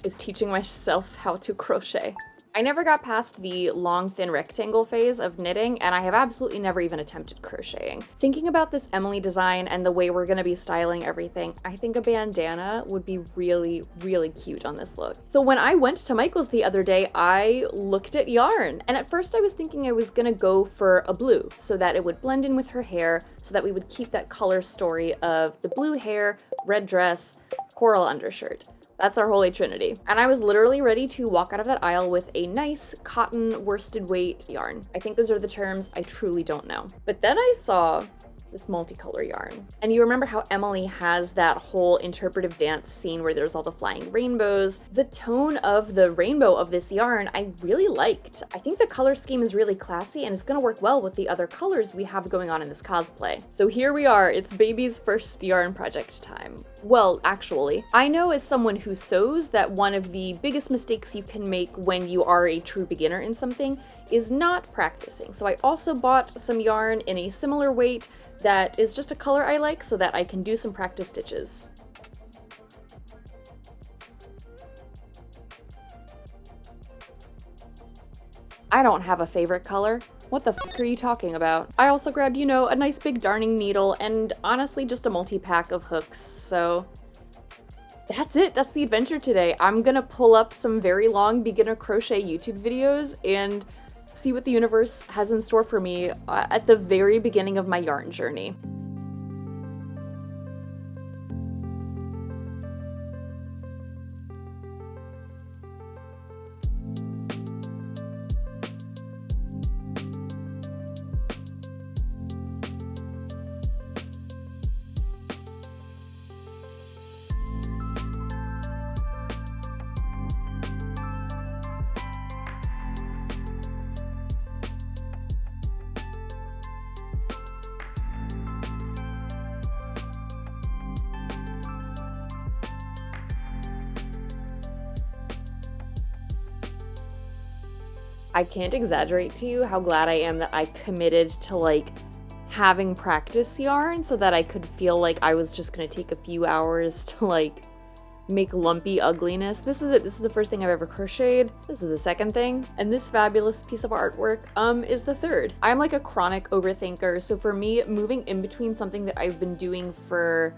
Speaker 1: is teaching myself how to crochet. I never got past the long, thin rectangle phase of knitting, and I have absolutely never even attempted crocheting. Thinking about this Emily design and the way we're gonna be styling everything, I think a bandana would be really, really cute on this look. So when I went to Michael's the other day, I looked at yarn, and at first I was thinking I was gonna go for a blue so that it would blend in with her hair, so that we would keep that color story of the blue hair, red dress, coral undershirt. That's our holy trinity. And I was literally ready to walk out of that aisle with a nice cotton worsted weight yarn. I think those are the terms, I truly don't know. But then I saw this multicolor yarn. And you remember how Emily has that whole interpretive dance scene where there's all the flying rainbows. The tone of the rainbow of this yarn I really liked. I think the color scheme is really classy and it's gonna work well with the other colors we have going on in this cosplay. So here we are, it's baby's first yarn project time. Well, actually, I know as someone who sews that one of the biggest mistakes you can make when you are a true beginner in something is not practicing. So I also bought some yarn in a similar weight that is just a color I like so that I can do some practice stitches. I don't have a favorite color. What the f are you talking about? I also grabbed, you know, a nice big darning needle and honestly just a multi-pack of hooks, so that's it. That's the adventure today. I'm gonna pull up some very long beginner crochet YouTube videos and see what the universe has in store for me at the very beginning of my yarn journey. I can't exaggerate to you how glad I am that I committed to like having practice yarn so that I could feel like I was just gonna take a few hours to like make lumpy ugliness. This is it. This is the first thing I've ever crocheted. This is the second thing. And this fabulous piece of artwork is the third. I'm like a chronic overthinker. So for me, moving in between something that I've been doing for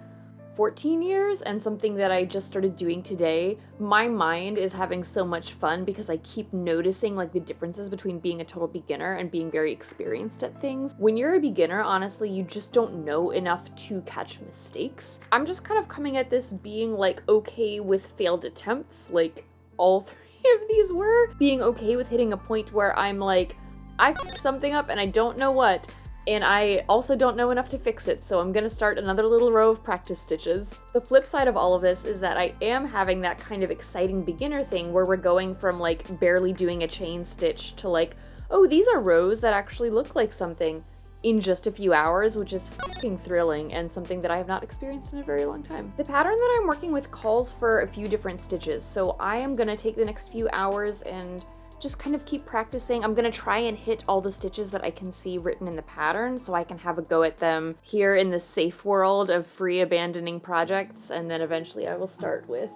Speaker 1: 14 years and something that I just started doing today, my mind is having so much fun because I keep noticing like the differences between being a total beginner and being very experienced at things. When you're a beginner, honestly, you just don't know enough to catch mistakes. I'm just kind of coming at this being like okay with failed attempts, like all three of these were. Being okay with hitting a point where I'm like, I fucked something up and I don't know what. And I also don't know enough to fix it, so I'm gonna start another little row of practice stitches. The flip side of all of this is that I am having that kind of exciting beginner thing where we're going from like barely doing a chain stitch to like, oh, these are rows that actually look like something in just a few hours, which is fucking thrilling and something that I have not experienced in a very long time. The pattern that I'm working with calls for a few different stitches, so I am gonna take the next few hours and just kind of keep practicing. I'm gonna try and hit all the stitches that I can see written in the pattern so I can have a go at them here in the safe world of free abandoning projects, and then eventually I will start with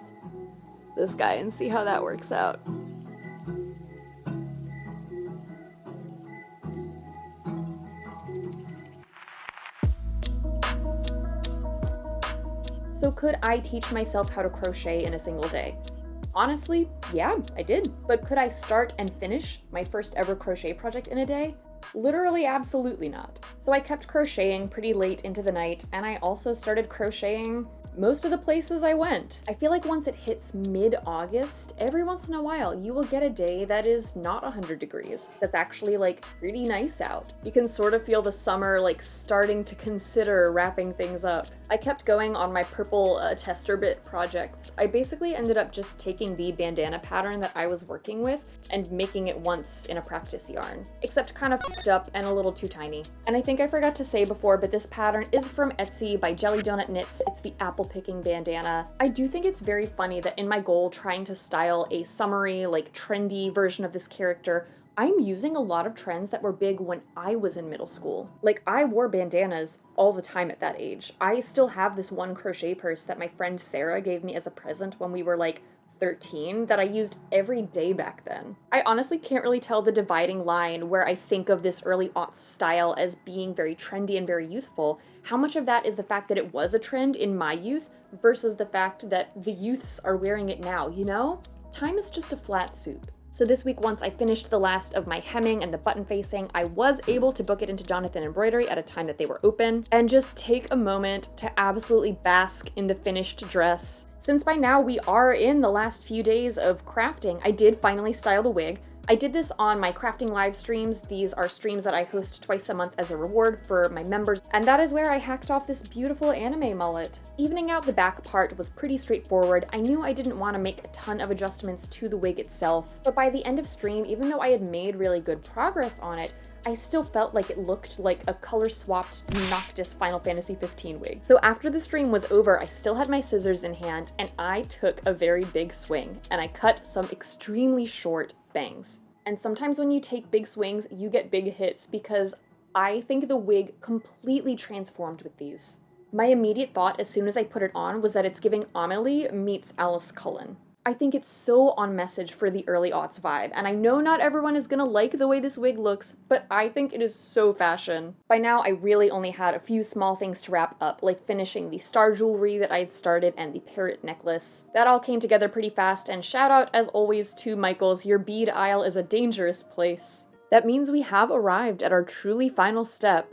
Speaker 1: this guy and see how that works out. So could I teach myself how to crochet in a single day? Honestly, yeah, I did. But could I start and finish my first ever crochet project in a day? Literally, absolutely not. So I kept crocheting pretty late into the night, and I also started crocheting most of the places I went. I feel like once it hits mid-August, every once in a while, you will get a day that is not 100 degrees. That's actually like pretty nice out. You can sort of feel the summer like starting to consider wrapping things up. I kept going on my purple tester bit projects. I basically ended up just taking the bandana pattern that I was working with and making it once in a practice yarn, except kind of fucked up and a little too tiny. And I think I forgot to say before, but this pattern is from Etsy by Jelly Donut Knits. It's the apple picking bandana. I do think it's very funny that in my goal trying to style a summery, like trendy version of this character, I'm using a lot of trends that were big when I was in middle school. Like, I wore bandanas all the time at that age. I still have this one crochet purse that my friend Sarah gave me as a present when we were like 13 that I used every day back then. I honestly can't really tell the dividing line where I think of this early aughts style as being very trendy and very youthful. How much of that is the fact that it was a trend in my youth versus the fact that the youths are wearing it now, you know? Time is just a flat soup. So this week, once I finished the last of my hemming and the button facing, I was able to book it into Jonathan Embroidery at a time that they were open, and just take a moment to absolutely bask in the finished dress. Since by now we are in the last few days of crafting, I did finally style the wig. I did this on my crafting live streams. These are streams that I host twice a month as a reward for my members, and that is where I hacked off this beautiful anime mullet. Evening out the back part was pretty straightforward. I knew I didn't want to make a ton of adjustments to the wig itself, but by the end of stream, even though I had made really good progress on it, I still felt like it looked like a color-swapped Noctis Final Fantasy 15 wig. So after the stream was over, I still had my scissors in hand, and I took a very big swing, and I cut some extremely short bangs. And sometimes when you take big swings, you get big hits, because I think the wig completely transformed with these. My immediate thought as soon as I put it on was that it's giving Amelie meets Alice Cullen. I think it's so on message for the early aughts vibe, and I know not everyone is gonna like the way this wig looks, but I think it is so fashion. By now, I really only had a few small things to wrap up, like finishing the star jewelry that I had started and the parrot necklace. That all came together pretty fast, and shout out, as always, to Michaels. Your bead aisle is a dangerous place. That means we have arrived at our truly final step,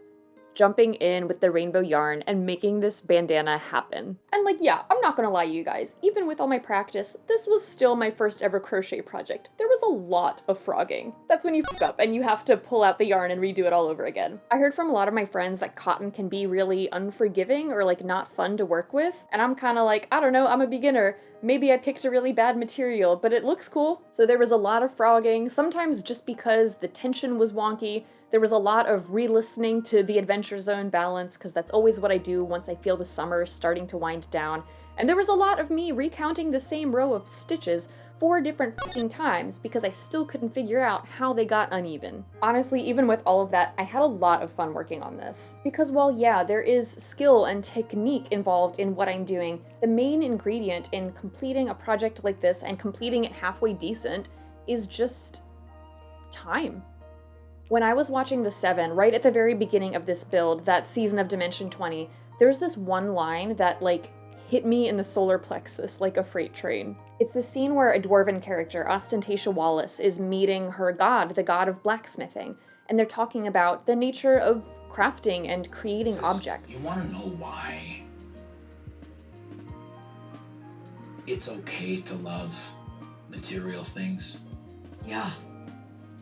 Speaker 1: jumping in with the rainbow yarn and making this bandana happen. And like, yeah, I'm not gonna lie you guys, even with all my practice, this was still my first ever crochet project. There was a lot of frogging. That's when you fuck up and you have to pull out the yarn and redo it all over again. I heard from a lot of my friends that cotton can be really unforgiving or like not fun to work with, and I'm kinda like, I don't know, I'm a beginner. Maybe I picked a really bad material, but it looks cool. So there was a lot of frogging, sometimes just because the tension was wonky. There was a lot of re-listening to the Adventure Zone balance, because that's always what I do once I feel the summer starting to wind down. And there was a lot of me recounting the same row of stitches 4 different fucking times, because I still couldn't figure out how they got uneven. Honestly, even with all of that, I had a lot of fun working on this. Because while yeah, there is skill and technique involved in what I'm doing, the main ingredient in completing a project like this and completing it halfway decent is just time. When I was watching The Seven, right at the very beginning of this build, that season of Dimension 20, there's this one line that, like, hit me in the solar plexus like a freight train. It's the scene where a dwarven character, Ostentatia Wallace, is meeting her god, the god of blacksmithing, and they're talking about the nature of crafting and creating objects.
Speaker 2: You want to know why it's okay to love material things? Yeah.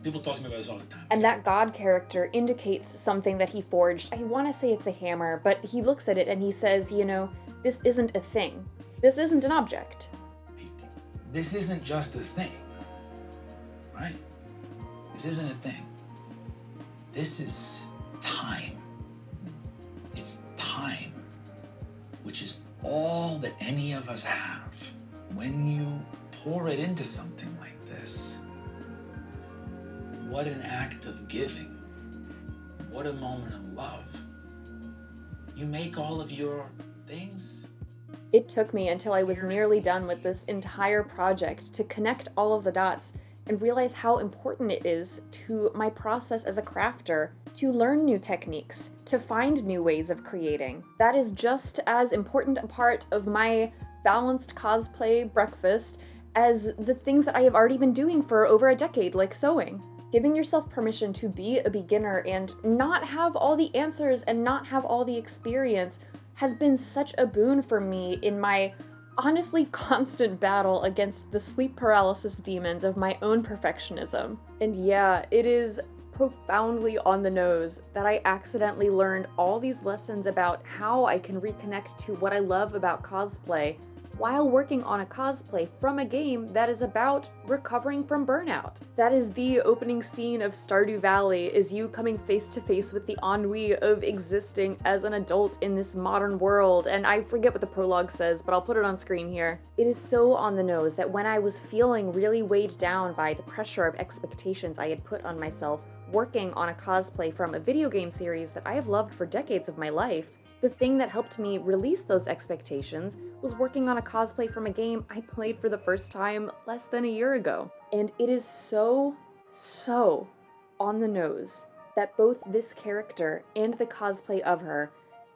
Speaker 2: People talk to me about this all the time.
Speaker 1: And that god character indicates something that he forged. I want to say it's a hammer, but he looks at it and he says, you know, this isn't a thing. This isn't an object.
Speaker 2: People, this isn't just a thing, right? This isn't a thing. This is time. It's time, which is all that any of us have. When you pour it into something like this, what an act of giving. What a moment of love. You make all of your things.
Speaker 1: It took me until I was nearly done with this entire project to connect all of the dots and realize how important it is to my process as a crafter, to learn new techniques, to find new ways of creating. That is just as important a part of my balanced cosplay breakfast as the things that I have already been doing for over a decade, like sewing. Giving yourself permission to be a beginner and not have all the answers and not have all the experience has been such a boon for me in my honestly constant battle against the sleep paralysis demons of my own perfectionism. And yeah, it is profoundly on the nose that I accidentally learned all these lessons about how I can reconnect to what I love about cosplay while working on a cosplay from a game that is about recovering from burnout. That is the opening scene of Stardew Valley, is you coming face to face with the ennui of existing as an adult in this modern world, and I forget what the prologue says, but I'll put it on screen here. It is so on the nose that when I was feeling really weighed down by the pressure of expectations I had put on myself working on a cosplay from a video game series that I have loved for decades of my life, the thing that helped me release those expectations was working on a cosplay from a game I played for the first time less than a year ago. And it is so on the nose that both this character and the cosplay of her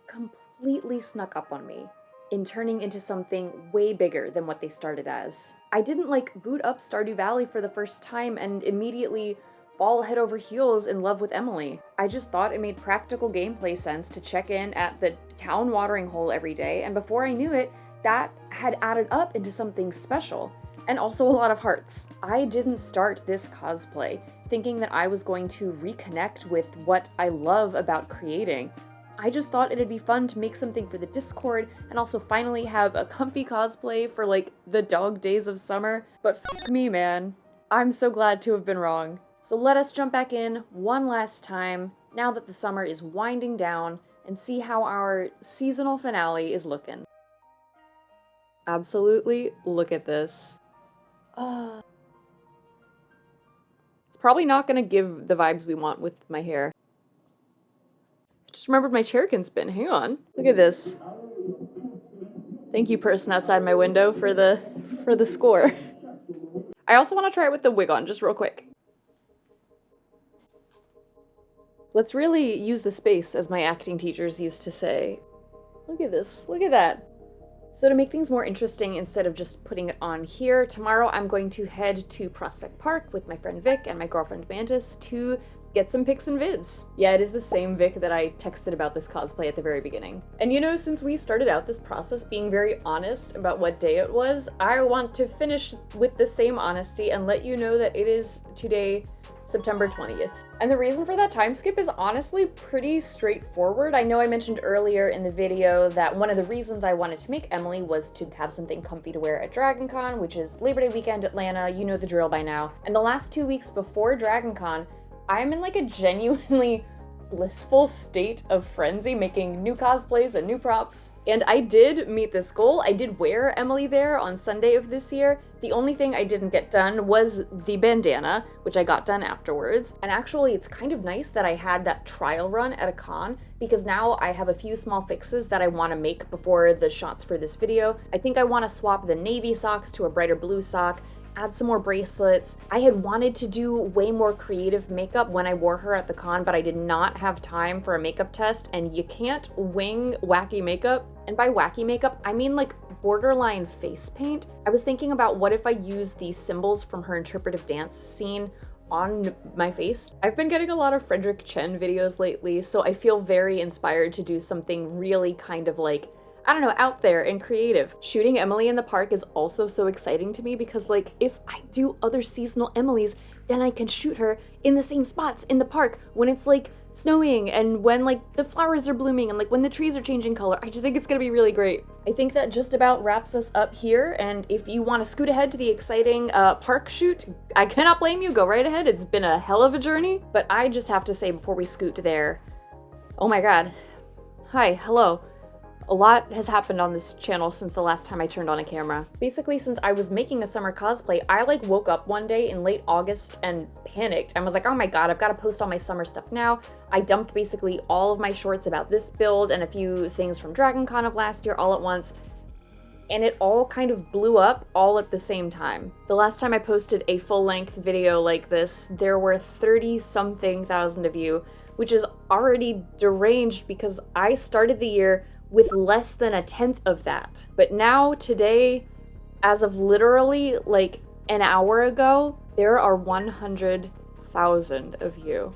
Speaker 1: completely snuck up on me in turning into something way bigger than what they started as. I didn't boot up Stardew Valley for the first time and immediately fall head over heels in love with Emily. I just thought it made practical gameplay sense to check in at the town watering hole every day, and before I knew it, that had added up into something special, and also a lot of hearts. I didn't start this cosplay thinking that I was going to reconnect with what I love about creating. I just thought it'd be fun to make something for the Discord and also finally have a comfy cosplay for the dog days of summer. But fuck me, man. I'm so glad to have been wrong. So let us jump back in one last time, now that the summer is winding down, and see how our seasonal finale is looking. Absolutely, look at this. It's probably not gonna give the vibes we want with my hair. I just remembered my chair can spin, hang on. Look at this. Thank you, person outside my window, for the score. I also want to try it with the wig on, just real quick. Let's really use the space, as my acting teachers used to say. Look at this, look at that. So to make things more interesting, instead of just putting it on here, tomorrow I'm going to head to Prospect Park with my friend Vic and my girlfriend Mantis to get some pics and vids. Yeah, it is the same Vic that I texted about this cosplay at the very beginning. And you know, since we started out this process being very honest about what day it was, I want to finish with the same honesty and let you know that it is today, September 20th. And the reason for that time skip is honestly pretty straightforward. I know I mentioned earlier in the video that one of the reasons I wanted to make Emily was to have something comfy to wear at DragonCon, which is Labor Day weekend Atlanta, you know the drill by now. And the last 2 weeks before DragonCon, I'm in a genuinely blissful state of frenzy making new cosplays and new props. And I did meet this goal. I did wear Emily there on Sunday of this year. The only thing I didn't get done was the bandana, which I got done afterwards. And actually, it's kind of nice that I had that trial run at a con, because now I have a few small fixes that I want to make before the shots for this video. I think I want to swap the navy socks to a brighter blue sock, add some more bracelets. I had wanted to do way more creative makeup when I wore her at the con, but I did not have time for a makeup test, and you can't wing wacky makeup. And by wacky makeup, I mean borderline face paint. I was thinking about what if I use the symbols from her interpretive dance scene on my face. I've been getting a lot of Frederick Chen videos lately, so I feel very inspired to do something really kind of I don't know, out there and creative. Shooting Emily in the park is also so exciting to me because if I do other seasonal Emilys, then I can shoot her in the same spots in the park when it's snowing and when the flowers are blooming and when the trees are changing color. I just think it's gonna be really great. I think that just about wraps us up here, and if you want to scoot ahead to the exciting park shoot, I cannot blame you, go right ahead. It's been a hell of a journey, but I just have to say before we scoot there, oh my god. Hi, hello. A lot has happened on this channel since the last time I turned on a camera. Basically, since I was making a summer cosplay, I woke up one day in late August and panicked and was like, oh my god, I've got to post all my summer stuff now. I dumped basically all of my shorts about this build and a few things from DragonCon of last year all at once, and it all kind of blew up all at the same time. The last time I posted a full-length video like this, there were 30-something thousand of you, which is already deranged because I started the year with less than 1/10 of that. But now, today, as of literally an hour ago, there are 100,000 of you.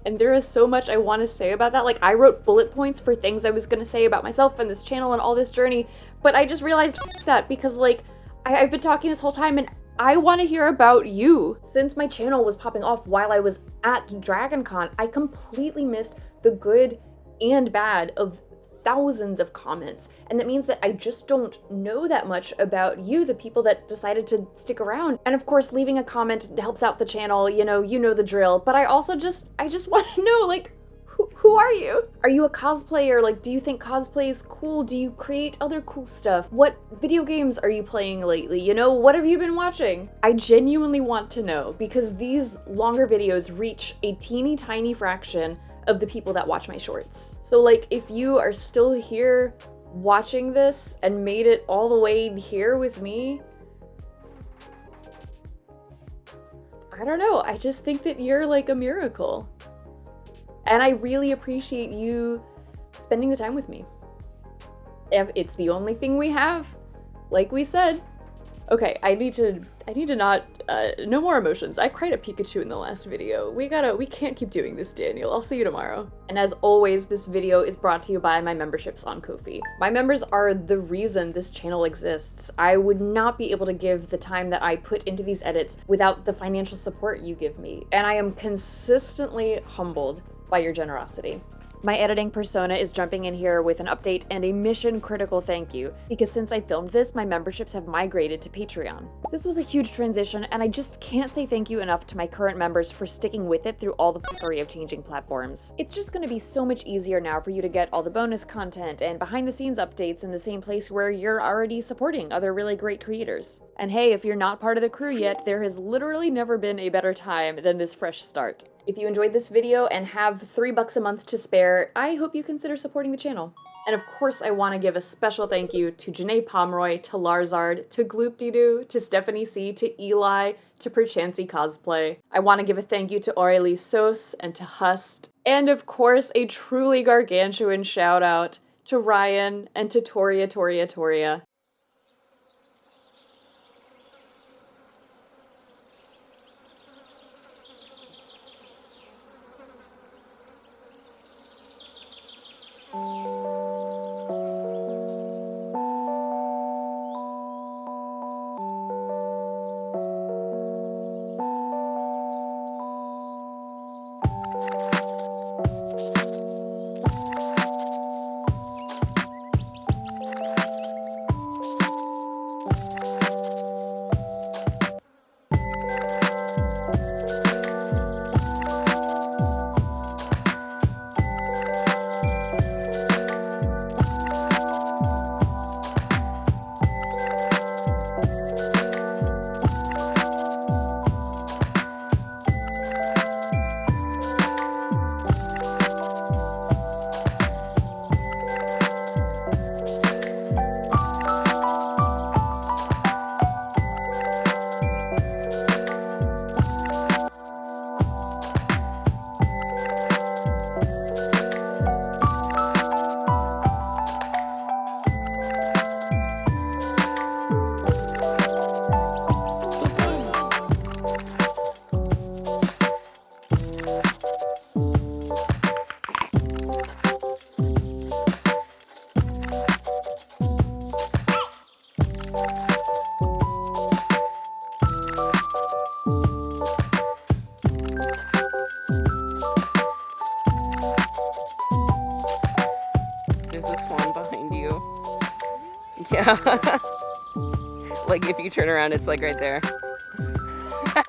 Speaker 1: And there is so much I want to say about that. I wrote bullet points for things I was going to say about myself and this channel and all this journey, but I just realized that because I've been talking this whole time and I want to hear about you. Since my channel was popping off while I was at DragonCon, I completely missed the good and bad of thousands of comments, and that means that I just don't know that much about you, the people that decided to stick around. And of course, leaving a comment helps out the channel, you know the drill, but I just want to know, who are you? Are you a cosplayer? Do you think cosplay is cool? Do you create other cool stuff? What video games are you playing lately? What have you been watching? I genuinely want to know, because these longer videos reach a teeny tiny fraction of the people that watch my shorts. So like, if you are still here watching this and made it all the way here with me, I don't know, I just think that you're like a miracle. And I really appreciate you spending the time with me. If it's the only thing we have, like we said. Okay, I need to not, no more emotions. I cried at Pikachu in the last video. We can't keep doing this, Daniel. I'll see you tomorrow. And as always, this video is brought to you by my memberships on Ko-fi. My members are the reason this channel exists. I would not be able to give the time that I put into these edits without the financial support you give me. And I am consistently humbled by your generosity. My editing persona is jumping in here with an update and a mission critical thank you, because since I filmed this, my memberships have migrated to Patreon. This was a huge transition, and I just can't say thank you enough to my current members for sticking with it through all the fuckery of changing platforms. It's just gonna be so much easier now for you to get all the bonus content and behind the scenes updates in the same place where you're already supporting other really great creators. And hey, if you're not part of the crew yet, there has literally never been a better time than this fresh start. If you enjoyed this video and have $3 a month to spare, I hope you consider supporting the channel. And of course, I want to give a special thank you to Janae Pomeroy, to Larzard, to Gloopdee-Doo, to Stephanie C, to Eli, to Perchancy Cosplay. I want to give a thank you to Aurelie Sos and to Hust. And of course, a truly gargantuan shout out to Ryan and to Toria.
Speaker 3: There's a swan behind you. Yeah. Like if you turn around, it's like right there.